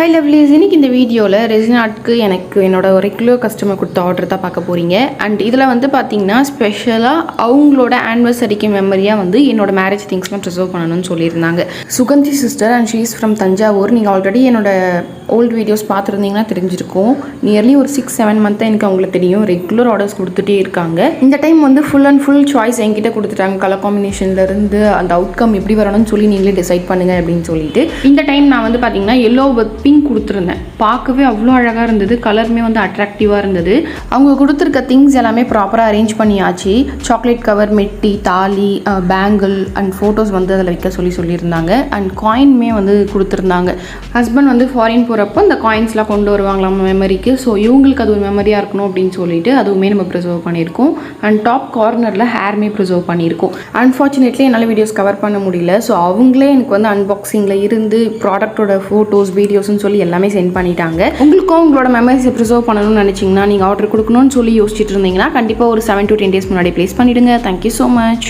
High lovelies, இன்னைக்கு இந்த வீடியோவில் ரெசின் ஆர்ட்க்கு எனக்கு என்னோட ரெகுலர் கஸ்டமர் கொடுத்த ஆர்டர் தான் பார்க்க போகிறீங்க. அண்ட் இதில் வந்து பார்த்தீங்கன்னா ஸ்பெஷலாக அவங்களோட ஆனிவர்சரிக்கு மெமரியாக வந்து என்னோட மேரேஜ் திங்ஸ்லாம் ப்ரிசர்வ் பண்ணணும்னு சொல்லியிருந்தாங்க. Suganthi sister and she is from Thanjavur. நீங்கள் ஆல்ரெடி என்னோட ஓல்டு வீடியோஸ் பார்த்துருந்தீங்கன்னா தெரிஞ்சிருக்கும். நியர்லி ஒரு 6-7 மந்த்தாக எனக்கு அவங்களுக்கு தெரியும். ரெகுலர் ஆர்டர்ஸ் கொடுத்துட்டே இருக்காங்க. இந்த டைம் வந்து ஃபுல் அண்ட் ஃபுல் சாய்ஸ் என்கிட்ட கொடுத்துட்டாங்க. கலர் காம்பினேஷன்லேருந்து அந்த அவுட்கம் எப்படி வரணும்னு சொல்லி நீங்களே டிசைட் பண்ணுங்கள் அப்படின்னு சொல்லிட்டு இந்த டைம் நான் வந்து பார்த்தீங்கன்னா எல்லோ வித் பிங்க் கொடுத்துருந்தேன். பார்க்கவே அவ்வளோ அழகாக இருந்தது. கலருமே வந்து அட்ராக்டிவாக இருந்தது. அவங்க கொடுத்துருக்க திங்ஸ் எல்லாமே ப்ராப்பராக அரேஞ்ச் பண்ணியாச்சு. சாக்லேட் கவர், மெட்டி, தாலி, பேங்கிள் அண்ட் ஃபோட்டோஸ் வந்து அதில் வைக்க சொல்லியிருந்தாங்க. அண்ட் காயின்மே வந்து கொடுத்துருந்தாங்க. ஹஸ்பண்ட் வந்து ஃபாரின் போகிறப்போ அந்த காயின்ஸ்லாம் கொண்டு வருவாங்களாம் மெமரிக்கு. ஸோ இவங்களுக்கு அது ஒரு மெமரியாக இருக்கணும் அப்படின்னு சொல்லிட்டு அதுவுமே நம்ம ப்ரிசர்வ் பண்ணியிருக்கோம். அண்ட் டாப் கார்னரில் ஹேர்மே ப்ரிசர்வ் பண்ணியிருக்கோம். அன்ஃபார்ச்சுனேட்லி என்னால் வீடியோஸ் கவர் பண்ண முடியல. ஸோ அவங்களே எனக்கு வந்து அன்பாக்சிங்கில் இருந்து ப்ராடக்டோட ஃபோட்டோஸ், வீடியோஸ்ன்னு சொல்லி எல்லாமே சென்ட் பண்ணிட்டாங்க. உங்களுக்கும் உங்களோட மெமரிஸை ப்ரிசர்வ் பண்ணணும்னு நினச்சிங்கன்னா, நீங்கள் ஆர்டர் கொடுக்கணும்னு சொல்லி யோசிச்சுட்டு இருந்தீங்கன்னா கண்டிப்பாக ஒரு 7 to 10 days முன்னாடி ப்ளேஸ் பண்ணிவிடுங்க. Thank you so much.